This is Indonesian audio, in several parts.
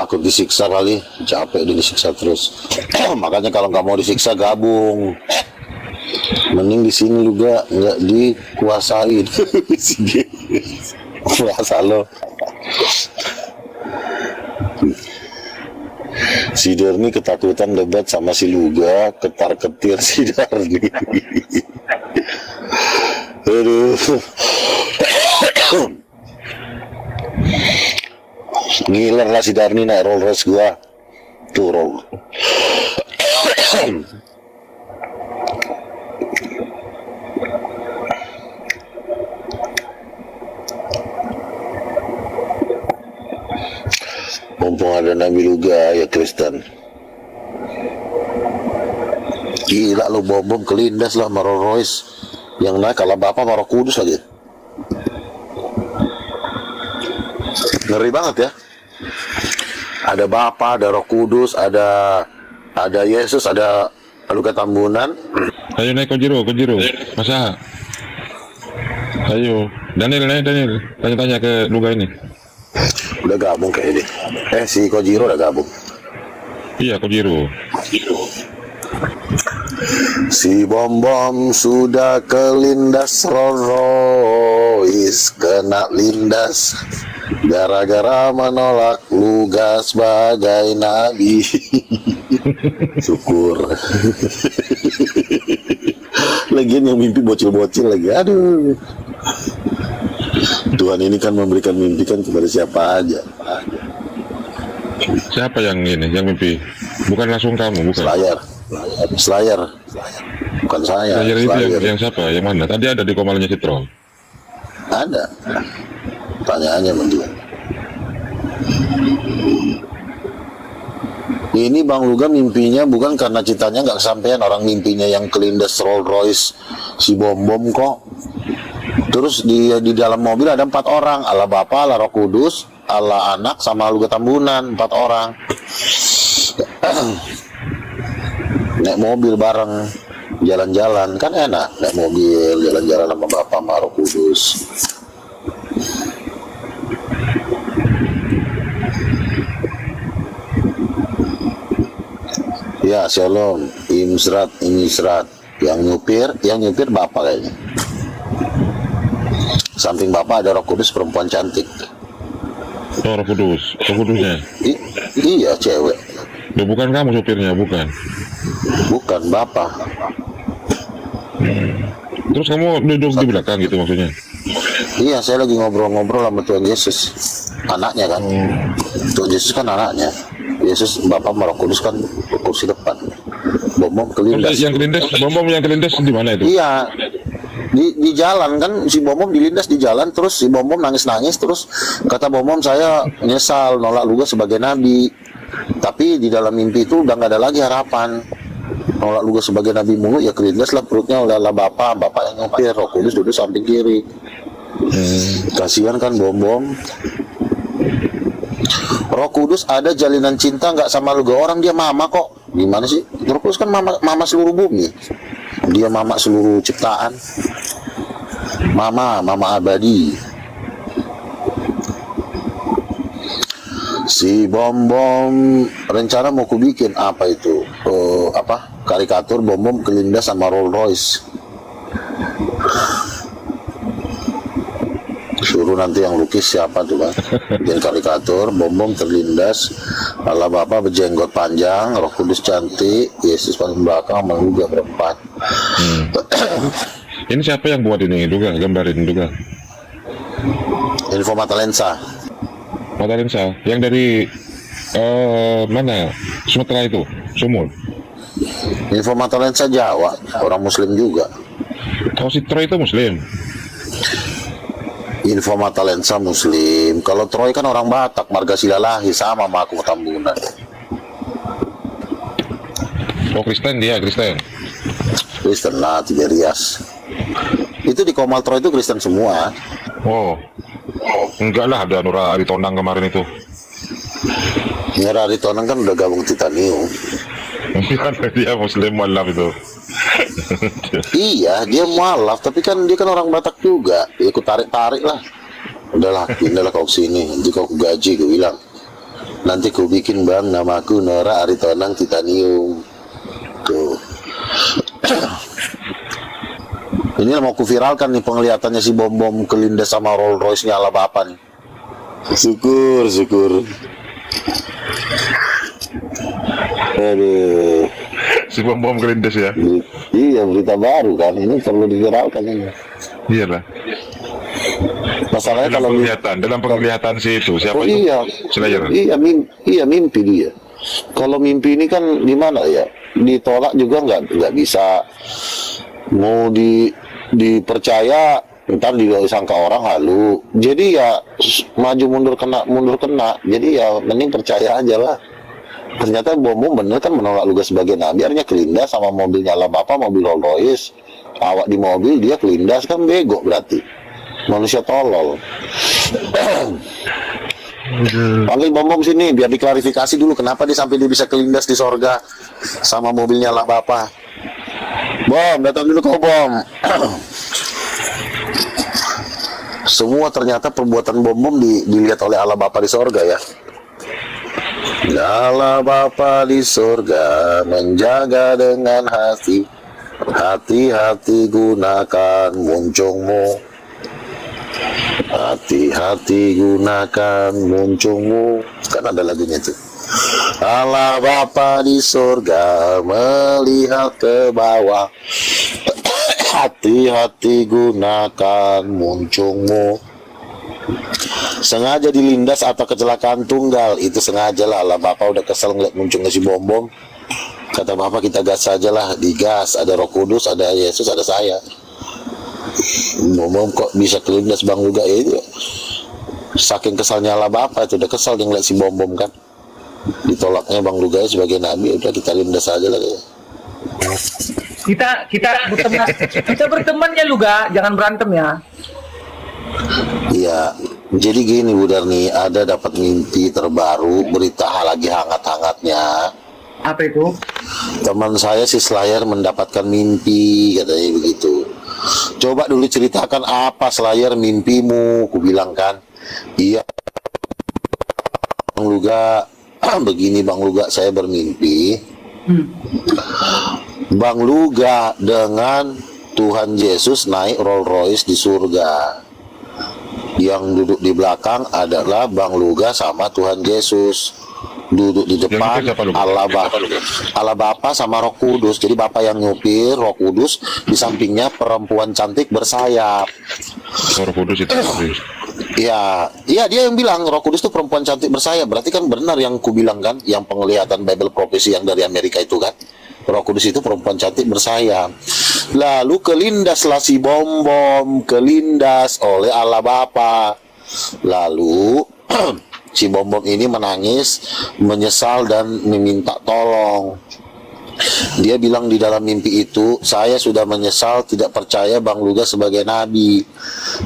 takut disiksa kali, capek dia disiksa terus. Makanya kalau nggak mau disiksa gabung. Mending di sini juga nggak dikuasain. Kuasa lo. Si Darni ketakutan debat sama si Luga, ketar-ketir si Darni. Aduh. Ngiler lah si Darni naik Rolls Royce gua. Tuh roll. Mumpung ada Nabi Luga ya Kristen. Gila lo, bom kelindas lah sama Rolls Royce. Yang naik kalau bapak Roh Kudus lagi. Ngeri banget ya. Ada Bapa, ada Roh Kudus, ada Yesus, ada Luka Tambunan. Ayo naik Kojiro, masa? Ayo, Daniel, tanya-tanya ke Luga ini. Udah gabung kayak ini. Si Kojiro udah gabung. Iya, Kojiro. Si Bom sudah kelindas Rolls Royce, kena lindas gara-gara menolak Luga sebagai nabi. Syukur. Lagian yang mimpi bocil-bocil lagi. Aduh. Tuhan ini kan memberikan mimpi kan kepada siapa aja. Siapa yang ini, yang mimpi? Bukan langsung kamu, bukan? Slayer. Bukan saya. Slayer itu yang siapa? Yang mana? Tadi ada di Komalnya Citro. Ada. Tanyaannya sama dia. Ini Bang Luga mimpinya bukan karena citanya nggak kesampaian. Orang mimpinya yang kelindas Rolls Royce si Bom kok. Terus di dalam mobil ada 4 orang, Allah Bapa, Allah Roh Kudus, Allah Anak, sama Luga Tambunan, 4 orang. Naik mobil bareng, jalan-jalan kan enak. Naik mobil, jalan-jalan sama Bapa, sama Roh Kudus. Ya, Shalom, Imsrat. Yang nyupir Bapak kayaknya. Samping Bapak ada Roh Kudus, perempuan cantik. Oh, Roh Kudusnya. Iya, cewek. Bukan kamu supirnya, bukan? Bukan, Bapak. Terus kamu duduk di belakang gitu maksudnya? Iya, saya lagi ngobrol-ngobrol sama Tuhan Yesus. Anaknya kan. Tuhan Yesus kan anaknya. Yesus, Bapak Roh Kudus kan kursi depan. Bom kelindas. Yang kelindas di mana itu? Iya. Di jalan kan si Bom dilindas di jalan, terus si Bom nangis terus kata Bom, saya nyesal nolak Luga sebagai nabi. Tapi di dalam mimpi itu udah nggak ada lagi harapan. Nolak Luga sebagai nabi mulu, ya kelindas lah perutnya oleh Allah Bapak yang nyopir, Roh Kudus duduk samping kiri. Kasihan kan Bom. Roh Kudus ada jalinan cinta nggak sama Luga, orang dia mama kok. Gimana sih? Roh Kudus kan mama seluruh bumi. Dia mama seluruh ciptaan. Mama abadi. Si Bom rencana mau kubikin apa itu? Karikatur Bom kelindas sama Rolls Royce. Suruh nanti yang lukis siapa tuh kan? Bikin karikatur Bom terlindas, Allah Bapa berjenggot panjang, Roh Kudus cantik, Yesus paling belakang, sama Luga berempat. Ini siapa yang buat ini juga, gambarin juga? Info Mata Lensa. Yang dari mana? Sumatera itu, Sumur. Info Mata Lensa Jawa, orang Muslim juga. Oh, si Troy itu Muslim. Info Mata Lensa Muslim. Kalau Troy kan orang Batak, marga Silalahi, sama aku Tambunan. Oh, Kristen dia, Kristen lah, Tiberias. Itu di Komal Troy itu Kristen semua. Oh, enggak lah, ada Nura Aritonang kemarin itu. Nura Aritonang kan udah gabung Titanium. Dia Muslim mualaf itu. Iya, dia mualaf, tapi kan dia kan orang Batak juga. Dia ikut tarik lah. Udahlah, pindahlah kau sini, nanti kau gaji, gue bilang. Nanti ku bikin bang, namaku Nora Aritonang Titanium. Tuh. Ini mau ku viralkan nih penglihatannya si Bom kelindas sama Rolls Royce-nya ala bapak nih. Syukur. Aduh. Si bom kelindes ya. Iya, berita baru kan, ini perlu diviralkan ini. Iyalah. Masalahnya kalau Dalam penglihatan si itu siapa itu? iya, Slayer. iya mimpi dia. Kalau mimpi ini kan gimana ya, ditolak juga nggak bisa. Mau dipercaya, ntar disangka orang halu. Jadi ya maju mundur kena. Jadi ya mending percaya aja lah. Ternyata Bom bener kan menolak Luga sebagai nabi, akhirnya kelindas sama mobilnya ala bapak, mobil Rolls Royce. Awak di mobil, dia kelindas, kan bego berarti. Manusia tolol. Panggil Bom sini biar diklarifikasi dulu kenapa dia sampai dia bisa kelindas di sorga sama mobilnya ala bapak. Bom, datang dulu kau Bom. Semua ternyata perbuatan Bom dilihat oleh Allah Bapa di sorga ya. Allah Bapa di sorga menjaga dengan hati. Hati-hati gunakan muncungmu. Hati-hati gunakan muncungmu. Kan ada lagunya tuh. Allah Bapa di sorga melihat ke bawah. Hati-hati gunakan muncungmu. Sengaja dilindas atau kecelakaan tunggal, itu sengaja lah. Allah Bapa udah kesel ngeliat muncungnya si Bom. Kata Bapak kita gas saja lah, digas. Ada Roh Kudus, ada Yesus, ada saya. Bom kok bisa kelindas Bang Luga itu? Saking kesalnya Allah Bapa itu udah kesal dia ngeliat si Bom kan. Ditolaknya Bang Luga sebagai nabi, udah kita lindas saja lah ya. Kita berteman ya Luga, jangan berantem ya. Iya, jadi gini Bu Darni, ada dapat mimpi terbaru, berita lagi hangat-hangatnya. Apa itu? Teman saya si Slayer mendapatkan mimpi, katanya begitu. Coba dulu ceritakan apa Slayer mimpimu, ku bilang kan. Iya, Bang Luga, begini Bang Luga, saya bermimpi. Bang Luga dengan Tuhan Yesus naik Rolls Royce di surga. Yang duduk di belakang adalah Bang Luga sama Tuhan Yesus. Duduk di depan Allah Bapa sama Roh Kudus. Jadi Bapa yang nyupir, Roh Kudus di sampingnya perempuan cantik bersayap. Roh Kudus itu. Iya, dia yang bilang Roh Kudus itu perempuan cantik bersayap. Berarti kan benar yang ku bilang kan, yang penglihatan Bible prophecy yang dari Amerika itu kan. Roh Kudus itu perempuan cantik bersayap. Lalu kelindaslah si Bom, kelindas oleh Allah Bapa. Lalu si Bom ini menangis, menyesal dan meminta tolong. Dia bilang di dalam mimpi itu, saya sudah menyesal tidak percaya Bang Luga sebagai nabi.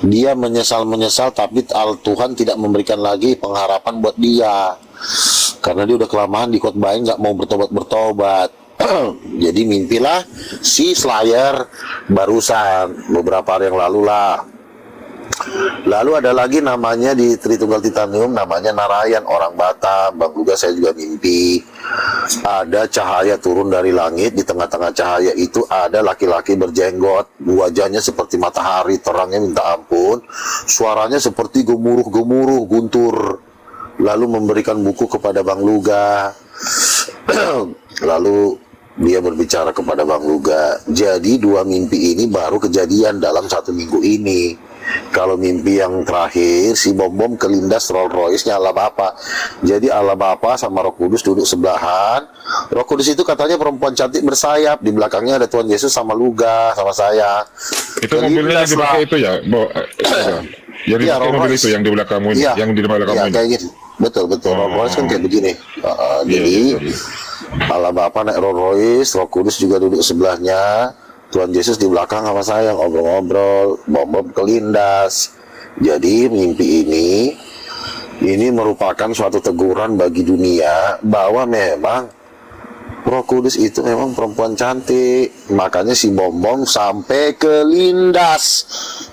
Dia menyesal tapi Tuhan tidak memberikan lagi pengharapan buat dia. Karena dia udah kelamaan dikhotbahin nggak mau bertobat. Jadi mimpilah si Slayer barusan beberapa hari yang lalu lah. Lalu ada lagi namanya di Tritunggal Titanium, namanya Narayan, orang Batam. Bang Luga saya juga mimpi ada cahaya turun dari langit. Di tengah-tengah cahaya itu ada laki-laki berjenggot, wajahnya seperti matahari, terangnya minta ampun, suaranya seperti gemuruh guntur. Lalu memberikan buku kepada Bang Luga. Lalu dia berbicara kepada Bang Luga. Jadi dua mimpi ini baru kejadian dalam 1 minggu ini. Kalau mimpi yang terakhir si Bom kelindas Rolls Royce-nya Allah Bapa. Jadi Allah Bapa sama Roh Kudus duduk sebelahan. Roh Kudus itu katanya perempuan cantik bersayap. Di belakangnya ada Tuhan Yesus sama Luga sama saya. Itu mobilnya yang di belakang itu ya, yang di belakang mobil itu yang di belakangmu ini, yang di belakangmu ini. Kayak gitu. Betul. Rolls Royce kan kayak begini. Jadi Allah Bapa naik Rolls Royce, Roh Kudus juga duduk sebelahnya, Tuhan Yesus di belakang sama saya ngobrol-ngobrol, Bom kelindas. Jadi mimpi ini merupakan suatu teguran bagi dunia bahwa memang Roh Kudus itu memang perempuan cantik. Makanya si Bom sampai kelindas,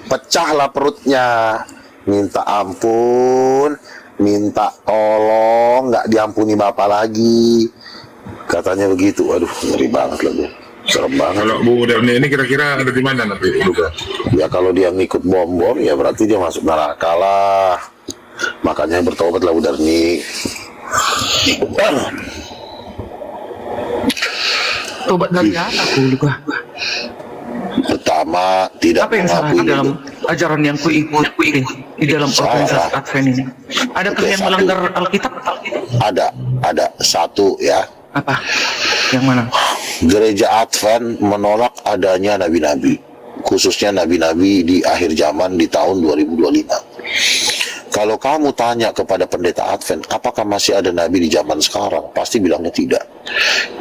pecahlah perutnya, minta ampun. minta tolong nggak diampuni Bapak lagi, katanya begitu. Waduh, ngeri banget lagi, serem banget. Kalau Bu Darni ini kira-kira ada di mana nanti juga? Ya kalau dia ngikut bom ya berarti dia masuk neraka lah. Makanya bertobatlah Bu Darni. Tobat dari apa aku lupa. Pertama, tidak Apa yang salah di dalam ajaran yang kuikuti di dalam organisasi Advent ini? Adakah yang melanggar Alkitab? Ada satu ya. Apa? Yang mana? Gereja Advent menolak adanya nabi-nabi, khususnya nabi-nabi di akhir zaman di tahun 2025. Kalau kamu tanya kepada pendeta Advent, apakah masih ada nabi di zaman sekarang? Pasti bilangnya tidak.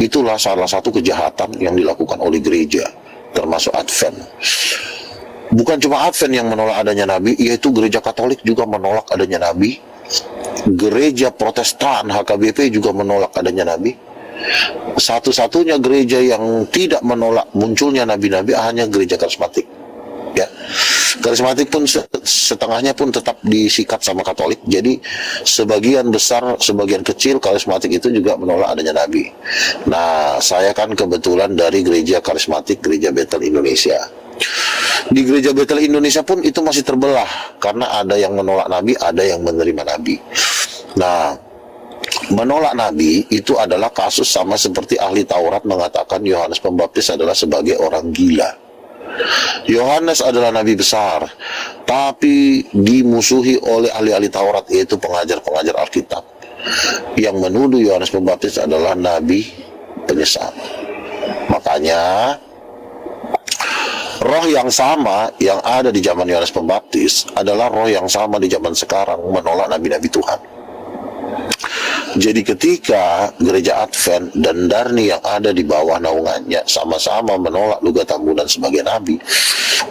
Itulah salah satu kejahatan yang dilakukan oleh gereja, termasuk Advent. Bukan cuma Advent yang menolak adanya nabi, yaitu gereja Katolik juga menolak adanya nabi. Gereja Protestan HKBP juga menolak adanya nabi. Satu-satunya gereja yang tidak menolak munculnya nabi-nabi hanya gereja karismatik. Ya, karismatik pun setengahnya pun tetap disikat sama Katolik. Jadi sebagian besar, sebagian kecil karismatik itu juga menolak adanya nabi. Nah, saya kan kebetulan dari gereja karismatik, gereja Bethel Indonesia. Di gereja Bethel Indonesia pun itu masih terbelah karena ada yang menolak nabi, ada yang menerima nabi. Nah, menolak nabi itu adalah kasus sama seperti ahli Taurat mengatakan Yohanes Pembaptis adalah sebagai orang gila. Yohanes adalah nabi besar, tapi dimusuhi oleh ahli-ahli Taurat, yaitu pengajar-pengajar Alkitab, yang menuduh Yohanes Pembaptis adalah nabi penyesat. Makanya roh yang sama yang ada di zaman Yohanes Pembaptis adalah roh yang sama di zaman sekarang, menolak nabi-nabi Tuhan. Jadi ketika gereja Advent dan Darni yang ada di bawah naungannya sama-sama menolak Luga Tambunan sebagai nabi,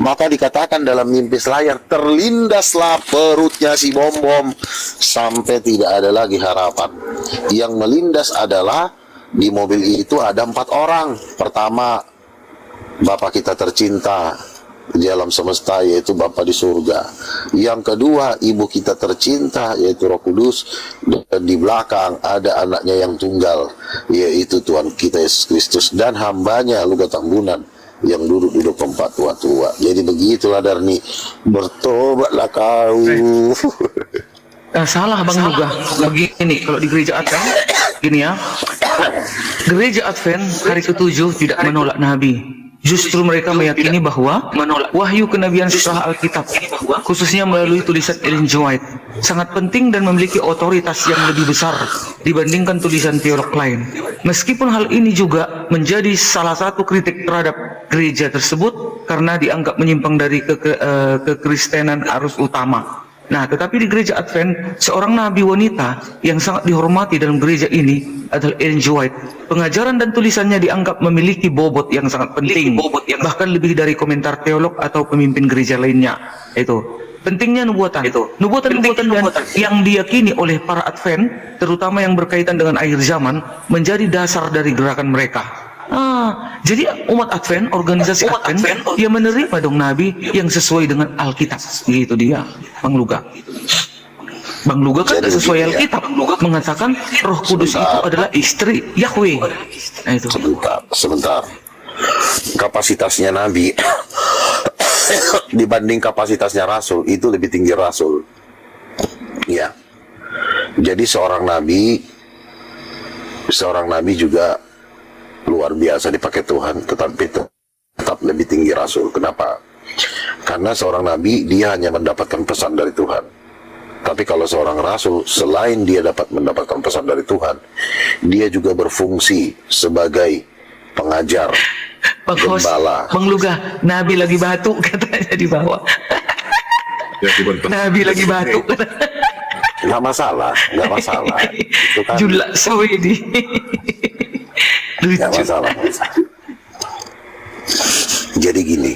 maka dikatakan dalam mimpi selayar, terlindaslah perutnya si bom-bom sampai tidak ada lagi harapan. Yang melindas adalah di mobil itu ada 4 orang. Pertama, Bapa kita tercinta di alam semesta, yaitu Bapa di surga. Yang kedua, Ibu kita tercinta, yaitu Roh Kudus. Dan di belakang ada anaknya yang tunggal, yaitu Tuhan kita Yesus Kristus, dan hambanya Luga Tambunan yang duduk-duduk tempat tua-tua. Jadi begitulah Darni, bertobatlah kau. Salah Bang Luga. Begini, kalau di gereja Advent, gini ya. Gereja Advent hari ke-7 tidak menolak nabi. Justru mereka meyakini bahwa wahyu kenabian setelah Alkitab, khususnya melalui tulisan Ellen G. White, sangat penting dan memiliki otoritas yang lebih besar dibandingkan tulisan teolog lain. Meskipun hal ini juga menjadi salah satu kritik terhadap gereja tersebut karena dianggap menyimpang dari kekristenan arus utama. Nah, tetapi di gereja Advent, seorang nabi wanita yang sangat dihormati dalam gereja ini adalah Ellen G. White. Pengajaran dan tulisannya dianggap memiliki bobot yang sangat penting, bahkan lebih dari komentar teolog atau pemimpin gereja lainnya. Itu pentingnya nubuatan. Nubuatan yang diyakini oleh para Advent, terutama yang berkaitan dengan akhir zaman, menjadi dasar dari gerakan mereka. Jadi umat Advent, organisasi Advent, dia menerima dong nabi yang sesuai dengan Alkitab. Gitu dia, Bang Luga. Bang Luga kan sesuai Alkitab, mengatakan Roh Kudus itu adalah istri Yahweh. Nah itu. Sebentar. Kapasitasnya nabi dibanding kapasitasnya rasul itu lebih tinggi rasul. Ya. Jadi seorang nabi juga luar biasa dipakai Tuhan, tetapi tetap lebih tinggi rasul. Kenapa? Karena seorang nabi dia hanya mendapatkan pesan dari Tuhan. Tapi kalau seorang rasul, selain dia dapat mendapatkan pesan dari Tuhan, dia juga berfungsi sebagai pengajar, gembala. Bang Luga, nabi lagi batu katanya di bawah. Nabi lagi batu. Nggak masalah. Itu kan Julak Sawedi. nggak masalah. Jadi gini,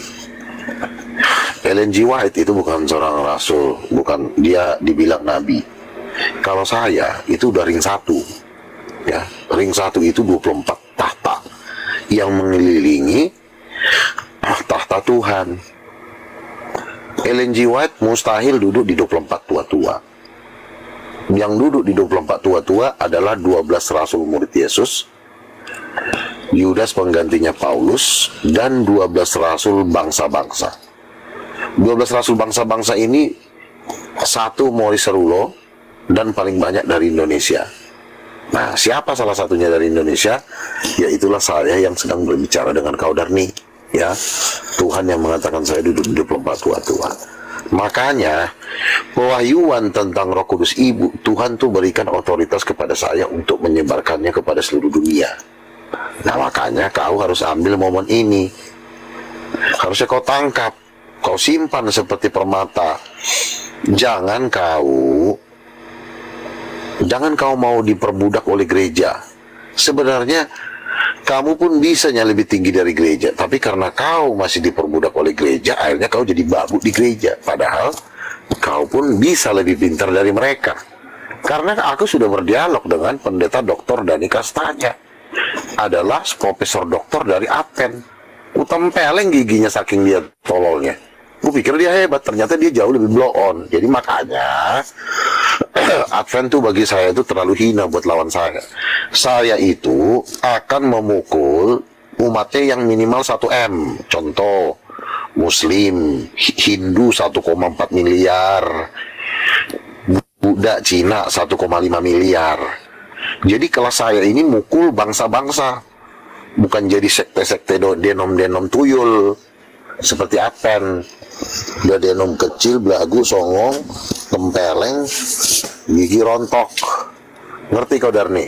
Ellen G. White itu bukan seorang rasul, bukan, dia dibilang nabi. Kalau saya itu udah ring 1, ya, ring 1 itu 24 tahta yang mengelilingi tahta Tuhan. Ellen G. White mustahil duduk di 24 tua-tua. Yang duduk di 24 tua-tua adalah 12 rasul murid Yesus, Yudas penggantinya Paulus, dan 12 rasul bangsa-bangsa. 12 rasul bangsa-bangsa ini, satu Maurice Cerullo, dan paling banyak dari Indonesia. Nah, siapa salah satunya dari Indonesia? Ya itulah saya yang sedang berbicara dengan kau, Darni. Ya, Tuhan yang mengatakan saya duduk di 24 tua-tua. Makanya pewahyuan tentang Roh Kudus Ibu, Tuhan tuh berikan otoritas kepada saya untuk menyebarkannya kepada seluruh dunia. Nah, makanya kau harus ambil momen ini. Harusnya kau tangkap, kau simpan seperti permata. Jangan kau mau diperbudak oleh gereja. Sebenarnya kamu pun bisanya lebih tinggi dari gereja, tapi karena kau masih diperbudak oleh gereja, akhirnya kau jadi babu di gereja. Padahal kau pun bisa lebih pintar dari mereka. Karena aku sudah berdialog dengan pendeta Dr. Dani Kastanya, adalah profesor doktor dari Advent. Utempeleng giginya saking dia tololnya. Gue pikir dia hebat, ternyata dia jauh lebih blow on. Jadi makanya Advent tuh bagi saya itu terlalu hina buat lawan saya. Saya itu akan memukul umatnya yang minimal 1M. Contoh, Muslim, Hindu 1,4 miliar, Buddha Cina 1,5 miliar. Jadi kelas saya ini mukul bangsa-bangsa, bukan jadi sekte-sekte denom-denom tuyul seperti Advent. Udah denom kecil, belagu, songong, tempeleng, gigi rontok. Ngerti kau, Darni?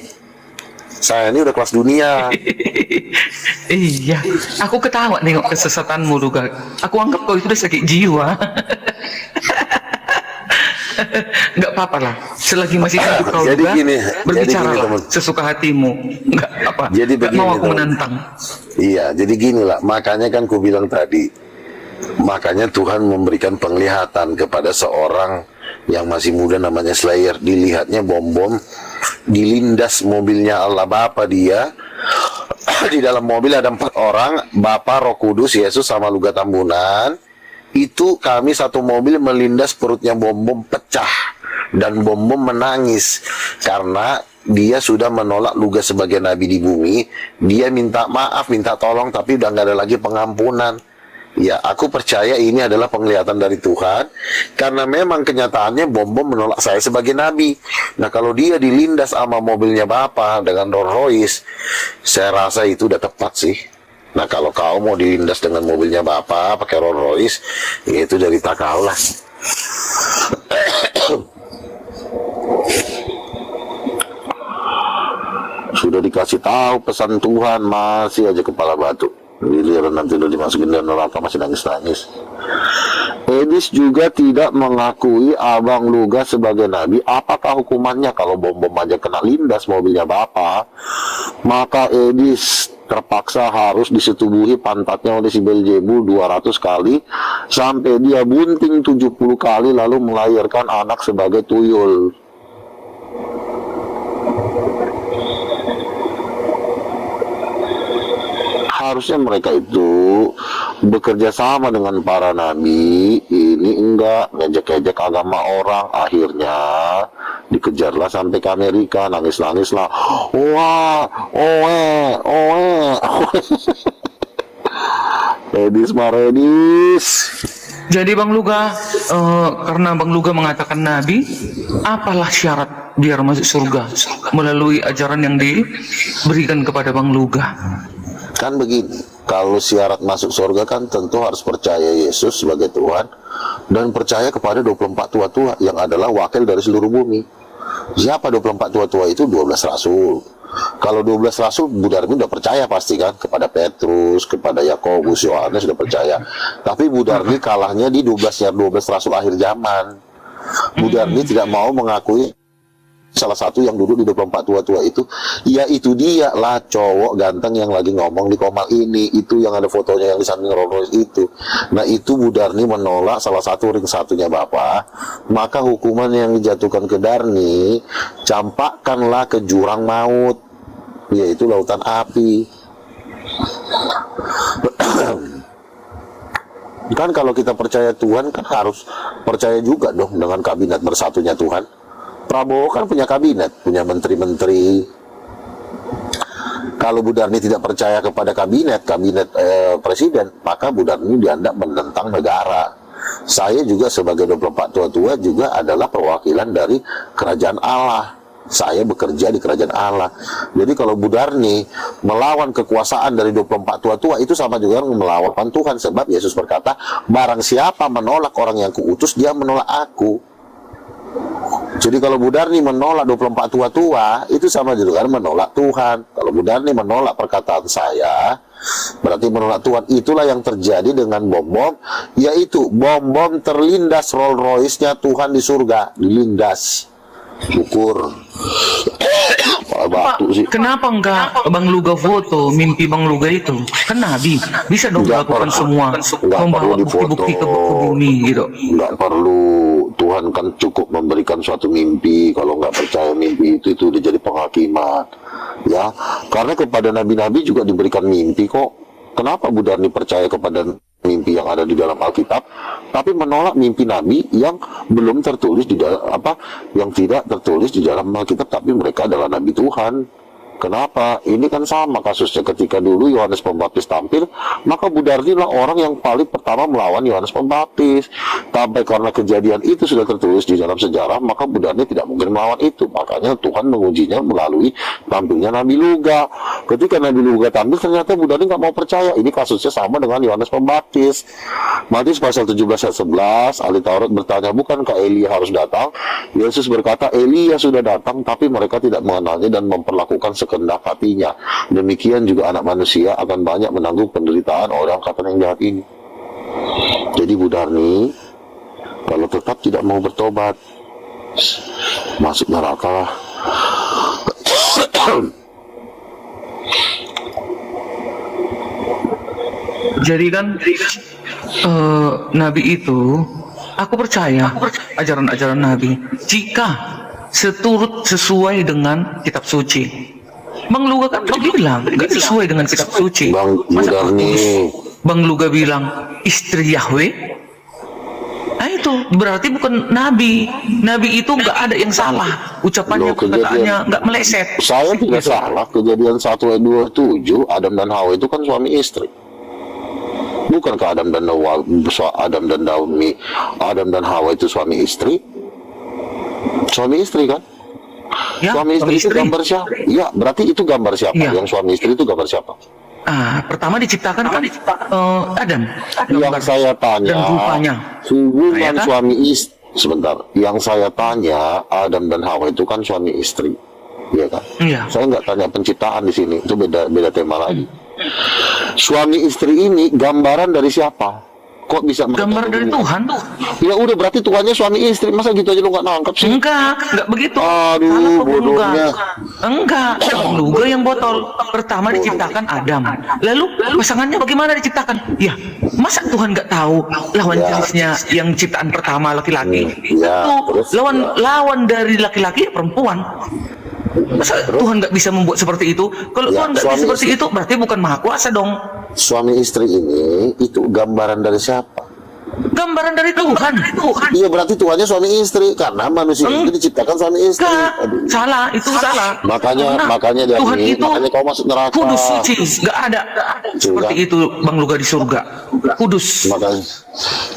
Saya ini udah kelas dunia. Iya, aku ketawa nengok kesesatanmu juga. Aku anggap kau itu udah sakit jiwa. Nggak apa-apa lah, selagi masih hidup kau Jadi juga, gini, berbicara jadi gini, lah teman. sesuka hatimu. Nggak apa, Jadi nggak begini, mau aku teman. menantang. Iya, jadi gini lah. Makanya kan ku bilang tadi, makanya Tuhan memberikan penglihatan kepada seorang yang masih muda namanya Slayer. Dilihatnya bom-bom, dilindas mobilnya Allah Bapa dia. Di dalam mobil ada 4 orang, Bapa, Roh Kudus, Yesus, sama Luga Tambunan. Itu kami satu mobil melindas, perutnya bom-bom pecah. Dan bom-bom menangis karena dia sudah menolak Luga sebagai nabi di bumi. Dia minta maaf, minta tolong, tapi udah nggak ada lagi pengampunan. Ya, aku percaya ini adalah penglihatan dari Tuhan, karena memang kenyataannya bom-bom menolak saya sebagai nabi. Nah, kalau dia dilindas sama mobilnya Bapa dengan Rolls Royce, saya rasa itu udah tepat sih. Nah, kalau kau mau dilindas dengan mobilnya Bapa pakai Rolls Royce, ya itu dari kau lah. Sudah dikasih tahu pesan Tuhan, masih aja kepala batu. Giliran nanti udah dimasukin dalam neraka masih nangis-nangis. Edis juga tidak mengakui Abang Luga sebagai nabi. Apakah hukumannya kalau bom-bom aja kena lindas mobilnya Bapak? Maka Edis terpaksa harus disetubuhi pantatnya oleh si Beelzebul 200 kali sampai dia bunting 70 kali lalu melahirkan anak sebagai tuyul. Harusnya mereka itu bekerja sama dengan para nabi. Ini enggak, ngejek-ngejek agama orang. Akhirnya dikejarlah sampai ke Amerika, nangis-nangislah. Wah, oe. Edis Maredis. Jadi Bang Luga, karena Bang Luga mengatakan nabi, apalah syarat biar masuk surga melalui ajaran yang diberikan kepada Bang Luga? Kan begini, kalau syarat masuk surga kan tentu harus percaya Yesus sebagai Tuhan dan percaya kepada 24 tua-tua yang adalah wakil dari seluruh bumi. Siapa 24 tua-tua itu? 12 rasul. Kalau 12 rasul, Bu Darmi udah percaya pasti kan, kepada Petrus, kepada Yakobus, Yohanes sudah percaya. Tapi Bu Darmi kalahnya di 12 rasul akhir zaman. Bu Darmi tidak mau mengakui salah satu yang duduk di 24 tua-tua itu, ya itu dia lah cowok ganteng yang lagi ngomong di Komal ini, itu yang ada fotonya yang di samping Rolls itu. Nah, itu Bu Darni menolak salah satu ring satunya Bapak, maka hukuman yang dijatuhkan ke Darni, campakkanlah ke jurang maut, yaitu lautan api. Kan kalau kita percaya Tuhan kan harus percaya juga dong dengan kabinet bersatunya Tuhan. Prabowo kan punya kabinet, punya menteri-menteri. Kalau Bu Darni tidak percaya kepada kabinet presiden, maka Bu Darni dianggap menentang negara. Saya juga sebagai 24 tua-tua juga adalah perwakilan dari kerajaan Allah. Saya bekerja di kerajaan Allah. Jadi kalau Bu Darni melawan kekuasaan dari 24 tua-tua, itu sama juga melawan Tuhan. Sebab Yesus berkata, barang siapa menolak orang yang kuutus, dia menolak aku. Jadi kalau Bu Darni menolak 24 tua-tua, itu sama juga menolak Tuhan. Kalau Bu Darni menolak perkataan saya, berarti menolak Tuhan. Itulah yang terjadi dengan bom-bom, yaitu bom-bom terlindas Rolls Royce-nya Tuhan di surga, dilindas. Ukur batu sih. Kenapa enggak Bang Luga foto mimpi Bang Luga itu? Kan Nabi bisa dong melakukan semua, membawa bukti-bukti ke bumi gitu. Enggak perlu, Tuhan kan cukup memberikan suatu mimpi. Kalau nggak percaya mimpi itu udah jadi penghakiman, ya. Karena kepada nabi-nabi juga diberikan mimpi kok. Kenapa Bu Darni percaya kepada mimpi yang ada di dalam Alkitab, tapi menolak mimpi Nabi yang belum tertulis di dalam yang tidak tertulis di dalam Alkitab, tapi mereka adalah Nabi Tuhan. Kenapa? Ini kan sama kasusnya ketika dulu Yohanes Pembaptis tampil, maka Bu Darni lah orang yang paling pertama melawan Yohanes Pembaptis. Sampai karena kejadian itu sudah tertulis di dalam sejarah, maka Bu Darni tidak mungkin melawan itu. Makanya Tuhan mengujinya melalui tampilnya Nabi Luga. Ketika Nabi Luga tampil, ternyata Bu Darni nggak mau percaya. Ini kasusnya sama dengan Yohanes Pembaptis. Matius pasal 17 ayat 11, ahli Taurat bertanya, bukankah Elia harus datang? Yesus berkata, Elia sudah datang, tapi mereka tidak mengenalnya dan memperlakukan sekendak hatinya. Demikian juga anak manusia akan banyak menanggung penderitaan orang angkatan yang jahat ini. Jadi Bu Darni, kalau tetap tidak mau bertobat, masuk neraka lah. Jadi kan Nabi itu, aku percaya ajaran-ajaran Nabi jika sesuai dengan kitab suci. Bang Luga kan bilang nggak sesuai dengan kitab suci. Masa Bang Luga bilang istri Yahweh? Nah itu berarti bukan Nabi. Nabi itu nggak ada yang salah. Ucapannya, perkataannya nggak meleset. Saya tidak salah. Kejadian 1 ayat 27, Adam dan Hawa itu kan suami istri. Bukankah Adam dan Hawa itu suami istri? Suami istri kan? Ya, suami istri itu gambar siapa? Ya, berarti itu gambar siapa? Ya. Yang suami istri itu gambar siapa? Pertama diciptakan kan Adam. Yang saya tanya, dan rupanya hubungan ya kan? suami istri. Sebentar, yang saya tanya, Adam dan Hawa itu kan suami istri, ya kan? Iya. Saya nggak tanya penciptaan di sini, itu beda tema lagi. Suami istri ini gambaran dari siapa? Kok bisa Gambar dari Tuhan tuh. Ya udah, berarti Tuhannya suami istri. Masa gitu aja lu nggak nangkep sih? Enggak begitu. Aduh, bodohnya. Enggak, Luga yang botol. Pertama diciptakan Adam. Lalu pasangannya bagaimana diciptakan? Ya, masa Tuhan nggak tahu lawan jenisnya yang ciptaan pertama laki-laki? Ya, terus, lawan dari laki-laki ya perempuan. Masa Tuhan nggak bisa membuat seperti itu? Kalau Ya, Tuhan nggak bisa seperti itu, berarti bukan maha kuasa dong. Suami istri ini itu gambaran dari siapa? Gambaran dari Tuhan. Iya, berarti Tuhannya suami istri karena manusia itu diciptakan suami istri. Enggak, salah, itu salah. Makanya dari Tuhan itu makanya kau masuk neraka. kudus, suci, nggak ada seperti itu Bang Luga di surga. Kudus.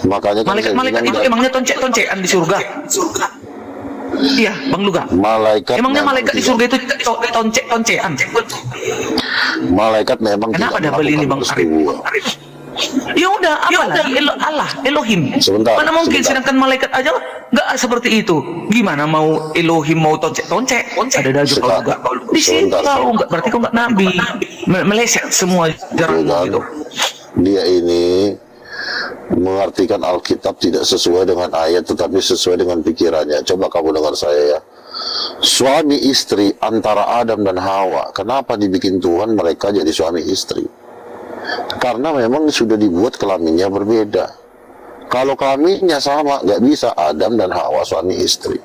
Makanya Malaikat itu emangnya toncek-toncekan di surga? Iya, Bang Luga. Emangnya malaikat di surga itu toncek-toncekan? Malaikat memang Kenapa tidak double ini Bang Arif? Ya udah, apalagi Allah, Elohim. Sebentar, Mana mungkin, sebentar. sedangkan malaikat aja nggak seperti itu. Gimana mau Elohim mau toncek-toncek? Ada daju kalau nggak di sini kalau nggak berarti kau nggak nabi. Meleset semua jarang gitu. Dia ini mengartikan Alkitab tidak sesuai dengan ayat, tetapi sesuai dengan pikirannya. Coba kamu dengar saya ya. Suami istri antara Adam dan Hawa, kenapa dibikin Tuhan mereka jadi suami istri? Karena memang sudah dibuat kelaminnya berbeda. Kalau kelaminnya sama, nggak bisa Adam dan Hawa suami istri.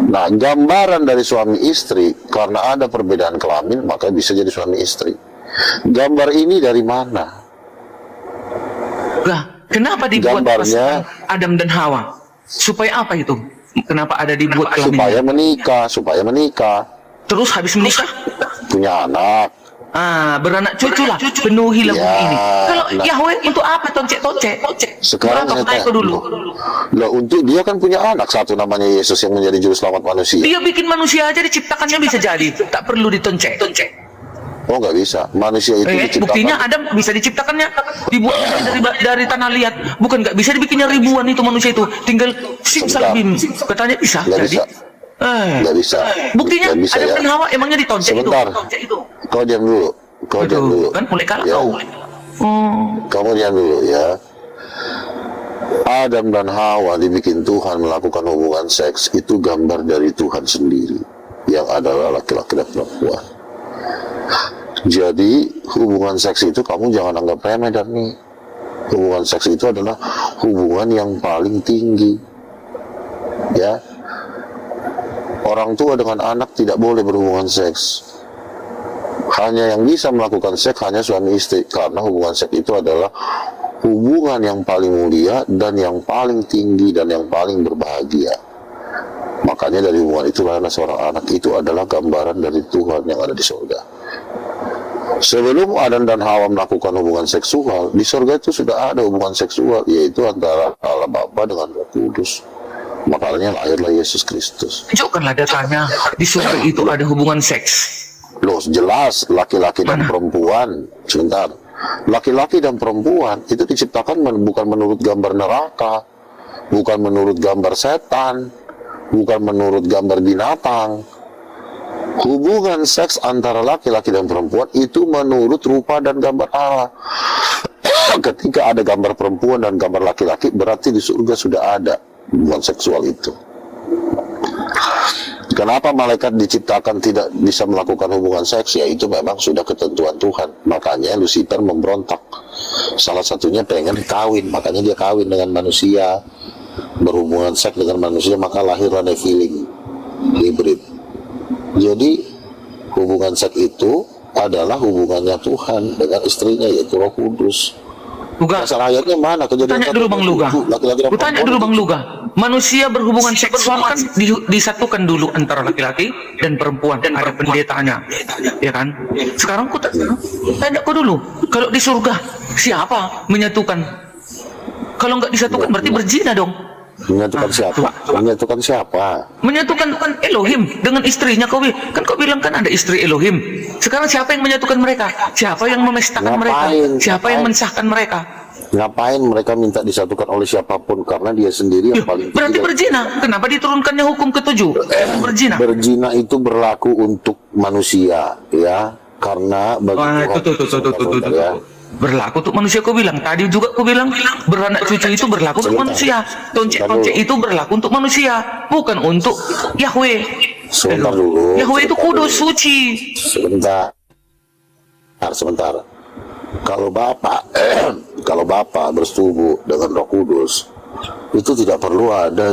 Nah, gambaran dari suami istri, karena ada perbedaan kelamin, maka bisa jadi suami istri. Gambar ini dari mana? Lah, kenapa dibuat Gambarnya pasangan Adam dan Hawa? Supaya apa itu? Kenapa ada dibuat supaya kelaminnya? menikah, Terus habis menikah, punya anak. beranak cucu lah, penuhilah Ya, bumi ini. Kalau nah. Yahweh untuk apa toncek? Sekarang apa saya kau dulu? Lah, untuk dia kan punya anak satu namanya Yesus yang menjadi juru selamat manusia. Dia bikin manusia aja diciptakannya bisa jadi, tak perlu ditoncek. Oh, nggak bisa. Manusia itu diciptakan. Buktinya Adam bisa diciptakannya dibuat dari tanah liat, bukan nggak bisa dibikinnya ribuan itu manusia itu, tinggal simsalabim katanya bisa Nggak jadi. bisa. Nggak bisa. Buktinya Nggak bisa, Adam ya. dan Hawa emangnya ditoncek Sebentar. itu. Kau diam dulu. Aduh, kan mulai kalah Ya. kau. Kamu diam dulu ya. Adam dan Hawa dibikin Tuhan melakukan hubungan seks, itu gambar dari Tuhan sendiri yang adalah laki-laki dan perempuan. Jadi hubungan seks itu kamu jangan anggap remeh, dan nih hubungan seks itu adalah hubungan yang paling tinggi, ya. Orang tua dengan anak tidak boleh berhubungan seks. Hanya yang bisa melakukan seks hanya suami istri, karena hubungan seks itu adalah hubungan yang paling mulia dan yang paling tinggi dan yang paling berbahagia. Makanya dari hubungan itu lahirlah seorang anak. Itu adalah gambaran dari Tuhan yang ada di surga. Sebelum Adam dan Hawa melakukan hubungan seksual, di surga itu sudah ada hubungan seksual, yaitu antara Allah Bapa dengan Roh Kudus. Makanya lahirlah Yesus Kristus. Tunjukkanlah datanya di surga itu ada hubungan seks. Loh, jelas laki-laki dan perempuan. Sebentar. Laki-laki dan perempuan itu diciptakan bukan menurut gambar neraka, bukan menurut gambar setan, bukan menurut gambar binatang. Hubungan seks antara laki-laki dan perempuan itu menurut rupa dan gambar Allah. Ketika ada gambar perempuan dan gambar laki-laki, berarti di surga sudah ada hubungan seksual itu. Kenapa malaikat diciptakan tidak bisa melakukan hubungan seks? Ya itu memang sudah ketentuan Tuhan. Makanya Lucifer memberontak. Salah satunya pengen kawin, makanya dia kawin dengan manusia, berhubungan seks dengan manusia, maka lahirlah Nephilim, hibrid. Jadi hubungan seks itu adalah hubungannya Tuhan dengan istrinya, yaitu Roh Kudus. Luga, Asal ayatnya mana? Kejadian tanya dulu Bang Luga. Laki-laki dan Tanya perempuan dulu Bang itu. Luga. Manusia berhubungan seksual kan disatukan dulu antara laki-laki dan perempuan. Ada pendetanya, ya kan? Sekarang tanya kau dulu. Kalau di surga siapa menyatukan? Kalau nggak disatukan berarti berzina dong. Menyatukan siapa? Menyatukan siapa? Menyatukan Elohim dengan istrinya kau kan kau bilang kan ada istri Elohim. Sekarang siapa yang menyatukan mereka? Siapa yang memestakan mereka? Siapa yang mensahkan mereka? Ngapain mereka minta disatukan oleh siapapun? Karena dia sendiri yang paling Berarti tinggi. berzina. Kenapa diturunkannya hukum ke-7? Berzina. Berzina itu berlaku untuk manusia, ya. Karena bagi Tuhan, ya. Berlaku untuk manusia kau bilang. Tadi juga kau bilang beranak cucu itu berlaku untuk manusia. Toncek-toncek itu berlaku untuk manusia, bukan untuk Yahweh. Sebentar dulu. Yahweh itu kudus, suci. Sebentar. Kalau Bapak bersetubuh dengan Roh Kudus, itu tidak perlu ada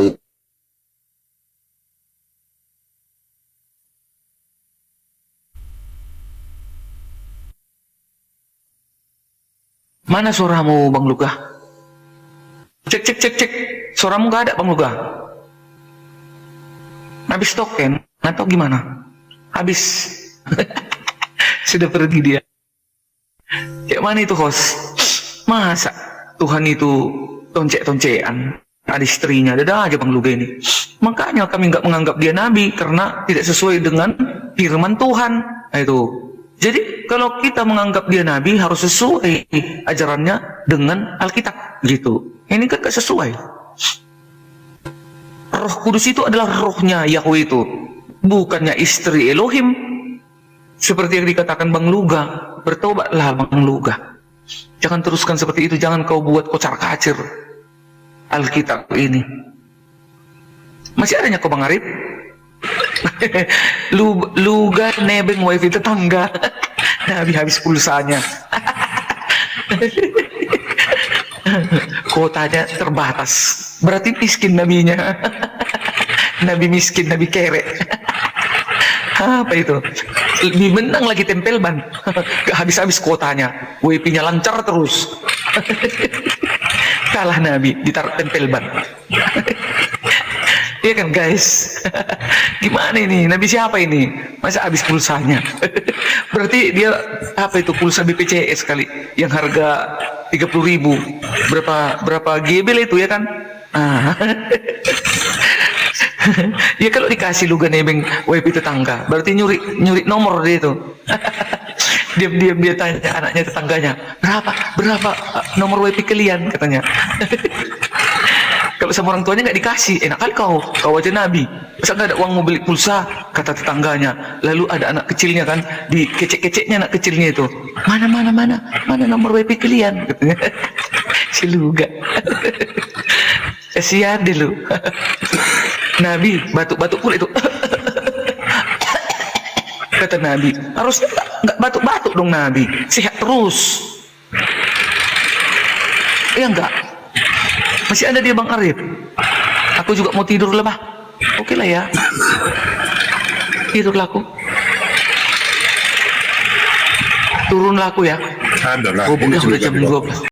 Mana suaramu Bang Luga? Cek. Suaramu nggak ada Bang Luga. Habis token atau gimana? Habis. Sudah pergi dia. Kayak mana itu host? Masa Tuhan itu toncek-toncekan? Ada istrinya, ada aja Bang Luga ini. Makanya kami nggak menganggap dia nabi karena tidak sesuai dengan firman Tuhan. Nah, itu. Jadi kalau kita menganggap dia nabi harus sesuai ajarannya dengan Alkitab gitu. Ini kan gak sesuai. Roh Kudus itu adalah rohnya Yahweh itu, bukannya istri Elohim. Seperti yang dikatakan Bang Luga, bertobatlah Bang Luga. Jangan teruskan seperti itu, jangan kau buat kocar-kacir Alkitab ini. Masih adanya kau Bang Arif? Luga nebeng wifi tetangga. Habis pulsanya. Kotanya terbatas. Berarti miskin nabinya. Nabi miskin, nabi kere. Apa itu? Lebih menang lagi tempel ban. Gak habis-habis kotanya. WP-nya lancar terus. Kalah nabi ditaruh tempel ban. Iya kan guys? Gimana ini? Nabi siapa ini? Masa habis pulsanya? Berarti dia apa itu pulsa BPJS kali yang harga 30.000. Berapa GB itu ya kan? Ah. Ya kalau dikasih lu nebeng WP tetangga, berarti nyuri nomor dia itu. Diam-diam dia tanya anaknya tetangganya, berapa nomor WP kalian katanya. Kalau sama orang tuanya nggak dikasih, enak kali kau aja Nabi. Masa nggak ada uang mau beli pulsa, kata tetangganya. Lalu ada anak kecilnya kan, dikecek-keceknya anak kecilnya itu. Mana nomor WP kalian katanya. Si luga. Kasihan deh lu. Nabi batuk-batuk pula itu. Kata Nabi, harusnya nggak batuk-batuk dong Nabi, sehat terus. Ya enggak, masih ada dia Bang Arif. Aku juga mau tidur lah, Bah. Oke lah ya, tidurlah aku. Turunlah aku ya. Adalah. Gubuknya sudah jam 12.